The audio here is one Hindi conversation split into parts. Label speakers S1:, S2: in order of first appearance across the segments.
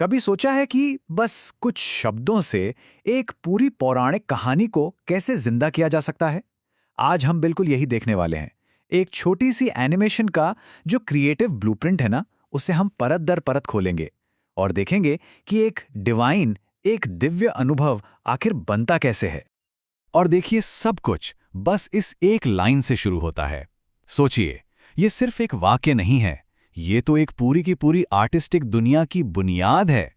S1: कभी सोचा है कि बस कुछ शब्दों से एक पूरी पौराणिक कहानी को कैसे जिंदा किया जा सकता है? आज हम बिल्कुल यही देखने वाले हैं। एक छोटी सी एनिमेशन का जो क्रिएटिव ब्लूप्रिंट है ना, उसे हम परत दर परत खोलेंगे और देखेंगे कि एक दिव्य अनुभव आखिर बनता कैसे है।
S2: और देखिए सब कुछ बस इस एक लाइन से शुरू होता है। सोचिए, ये सिर्फ एक वाक्य नहीं है, ये तो एक पूरी की पूरी आर्टिस्टिक दुनिया की बुनियाद है।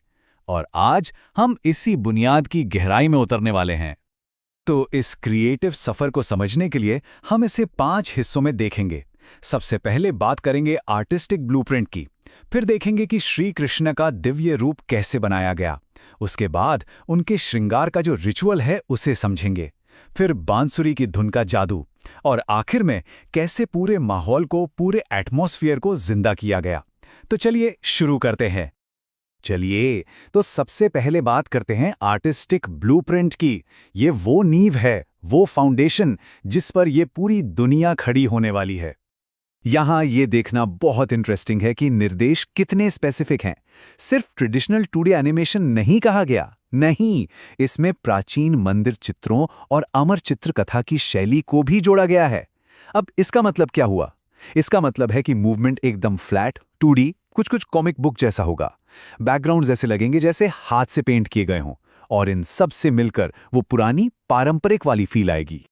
S2: और आज हम इसी बुनियाद की गहराई में उतरने वाले हैं।
S1: तो इस क्रिएटिव सफर को समझने के लिए हम इसे 5 हिस्सों में देखेंगे। सबसे पहले बात करेंगे आर्टिस्टिक ब्लूप्रिंट की, फिर देखेंगे कि श्री कृष्ण का दिव्य रूप कैसे बनाया गया। उसके बाद उनके श्रृंगार का जो रिचुअल है उसे समझेंगे, फिर बांसुरी की धुन का जादू, और आखिर में कैसे पूरे माहौल को, पूरे एटमॉस्फेयर को जिंदा किया गया। तो चलिए शुरू करते हैं। चलिए, तो सबसे पहले बात करते हैं आर्टिस्टिक ब्लूप्रिंट की। ये वो नींव है, वो फाउंडेशन जिस पर ये पूरी दुनिया खड़ी होने वाली है। यहाँ ये देखना बहुत इंटरेस्टिंग है कि निर्देश कितने स्पेसिफिक हैं। सिर्फ ट्रेडिशनल 2D एनिमेशन नहीं कहा गया, नहीं, इसमें प्राचीन मंदिर चित्रों और अमर चित्रकथा की शैली को भी जोड़ा गया है। अब इसका मतलब क्या हुआ? इसका मतलब है कि मूवमेंट एकदम फ्लैट 2D, कुछ कुछ कॉमिक बुक जैसा होगा। बैकग्राउंड्स ऐसे लगेंगे जैसे हाथ से पेंट किए गए हों, और इन सब से मिलकर वो पुरानी पारंपरिक वाली फील आएगी।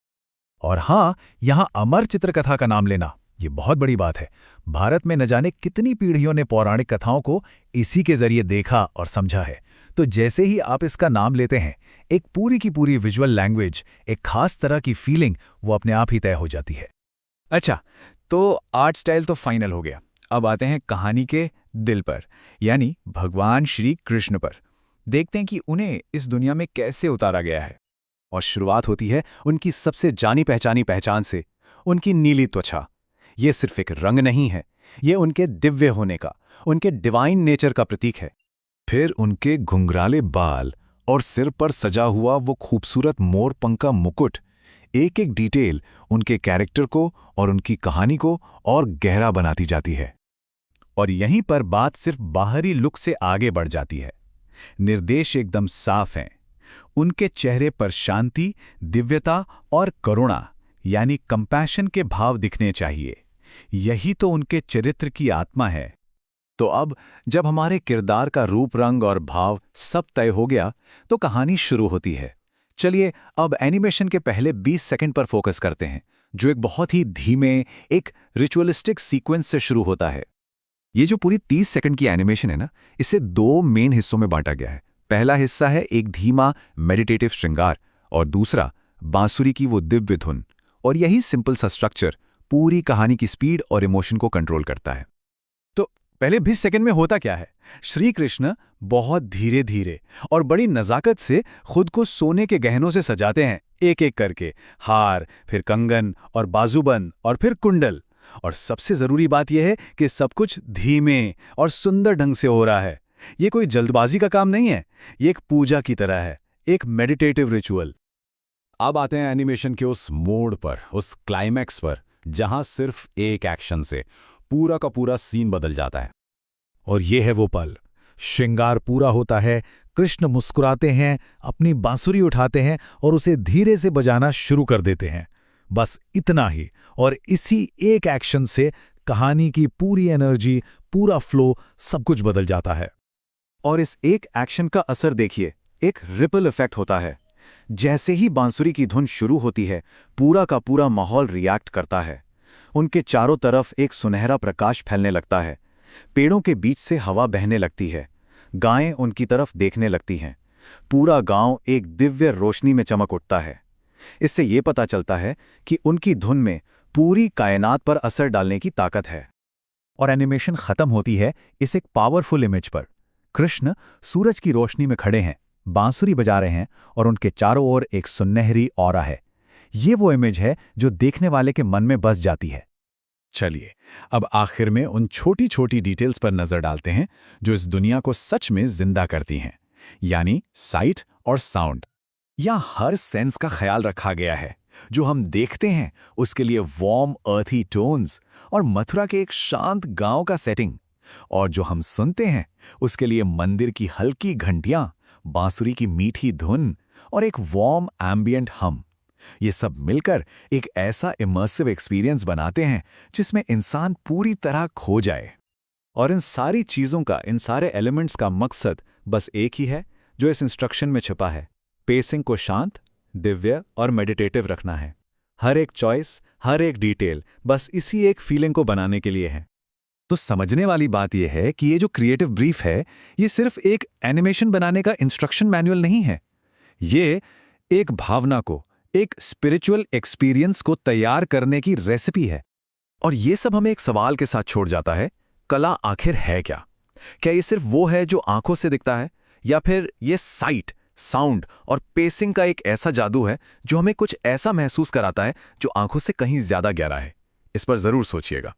S2: और हाँ, यहाँ अमर चित्रकथा का नाम लेना, ये बहुत बड़ी बात है। भारत में न जाने कितनी पीढ़ियों ने पौराणिक कथाओं को इसी के जरिए देखा और समझा है। तो जैसे ही आप इसका नाम लेते हैं, एक पूरी की पूरी विजुअल लैंग्वेज, एक खास तरह की फीलिंग वो अपने आप ही तय हो जाती है।
S1: अच्छा, तो आर्ट स्टाइल तो फाइनल हो गया। अब आते हैं कहानी के दिल पर, यानी भगवान श्री कृष्ण पर। देखते हैं कि उन्हें इस दुनिया में कैसे उतारा गया है। और शुरुआत होती है उनकी सबसे जानी पहचानी पहचान से, उनकी नीली त्वचा। ये सिर्फ एक रंग नहीं है, ये उनके दिव्य होने का, उनके डिवाइन नेचर का प्रतीक है।
S2: फिर उनके घुंघराले बाल और सिर पर सजा हुआ वो खूबसूरत मोर पंख का मुकुट, एक एक डिटेल उनके कैरेक्टर को और उनकी कहानी को और गहरा बनाती जाती है।
S1: और यहीं पर बात सिर्फ बाहरी लुक से आगे बढ़ जाती है। निर्देश एकदम साफ हैं। उनके चेहरे पर शांति, दिव्यता और करुणा, यानी कंपैशन के भाव दिखने चाहिए। यही तो उनके चरित्र की आत्मा है। तो अब जब हमारे किरदार का रूप, रंग और भाव सब तय हो गया, तो कहानी शुरू होती है। चलिए अब एनिमेशन के पहले 20 सेकंड पर फोकस करते हैं, जो एक बहुत ही धीमे, एक रिचुअलिस्टिक सीक्वेंस से शुरू होता है। ये जो पूरी 30 सेकंड की एनिमेशन है ना, इसे 2 मेन हिस्सों में बांटा गया है। पहला हिस्सा है एक धीमा मेडिटेटिव श्रृंगार, और दूसरा बांसुरी की वो दिव्य धुन। और यही सिंपल सा स्ट्रक्चर पूरी कहानी की स्पीड और इमोशन को कंट्रोल करता है। तो पहले 20 सेकंड में होता क्या है? श्री कृष्ण बहुत धीरे धीरे और बड़ी नजाकत से खुद को सोने के गहनों से सजाते हैं, एक एक करके। हार, फिर कंगन और बाजूबंद, और फिर कुंडल। और सबसे जरूरी बात यह है कि सब कुछ धीमे और सुंदर ढंग से हो रहा है। ये कोई जल्दबाजी का काम नहीं है, ये एक पूजा की तरह है, एक मेडिटेटिव रिचुअल।
S2: अब आते हैं एनिमेशन के उस मोड़ पर, उस क्लाइमैक्स पर, जहां सिर्फ एक एक्शन से पूरा का पूरा सीन बदल जाता है। और ये है वो पल। श्रृंगार पूरा होता है, कृष्ण मुस्कुराते हैं, अपनी बांसुरी उठाते हैं और उसे धीरे से बजाना शुरू कर देते हैं। बस इतना ही, और इसी एक एक्शन से कहानी की पूरी एनर्जी, पूरा फ्लो, सब कुछ बदल जाता है।
S1: और इस एक एक्शन का असर देखिए, एक रिपल इफेक्ट होता है। जैसे ही बांसुरी की धुन शुरू होती है, पूरा का पूरा माहौल रिएक्ट करता है। उनके चारों तरफ एक सुनहरा प्रकाश फैलने लगता है। पेड़ों के बीच से हवा बहने लगती है। गायें उनकी तरफ देखने लगती हैं। पूरा गांव एक दिव्य रोशनी में चमक उठता है। इससे ये पता चलता है कि उनकी धुन में पूरी कायनात पर असर डालने की ताकत है। और एनिमेशन खत्म होती है इस एक पावरफुल इमेज पर। कृष्ण सूरज की रोशनी में खड़े हैं, बांसुरी बजा रहे हैं, और उनके चारों ओर एक सुनहरी ऑरा है। ये वो इमेज है जो देखने वाले के मन में बस जाती है।
S2: चलिए अब आखिर में उन छोटी छोटी डिटेल्स पर नजर डालते हैं जो इस दुनिया को सच में जिंदा करती हैं, यानी साइट और साउंड। यहाँ हर सेंस का ख्याल रखा गया है। जो हम देखते हैं उसके लिए वार्म अर्थी टोन्स, और मथुरा के एक शांत गांव का सेटिंग। और जो हम सुनते हैं उसके लिए मंदिर की हल्की घंटियां, बांसुरी की मीठी धुन और एक वार्म एम्बिएंट हम, ये सब मिलकर एक ऐसा इमर्सिव एक्सपीरियंस बनाते हैं जिसमें इंसान पूरी तरह खो जाए।
S1: और इन सारी चीज़ों का, इन सारे एलिमेंट्स का मकसद बस एक ही है जो इस इंस्ट्रक्शन में छिपा है। पेसिंग को शांत, दिव्य और मेडिटेटिव रखना है। हर एक चॉइस, हर एक डिटेल बस इसी एक फीलिंग को बनाने के लिए है।
S2: तो समझने वाली बात यह है कि ये जो क्रिएटिव ब्रीफ है, ये सिर्फ एक एनिमेशन बनाने का इंस्ट्रक्शन मैनुअल नहीं है। ये एक भावना को, एक स्पिरिचुअल एक्सपीरियंस को तैयार करने की रेसिपी है।
S1: और ये सब हमें एक सवाल के साथ छोड़ जाता है, कला आखिर है क्या? क्या ये सिर्फ वो है जो आंखों से दिखता है, या फिर ये साइट, साउंड और पेसिंग का एक ऐसा जादू है जो हमें कुछ ऐसा महसूस कराता है जो आंखों से कहीं ज्यादा गहरा है? इस पर जरूर सोचिएगा।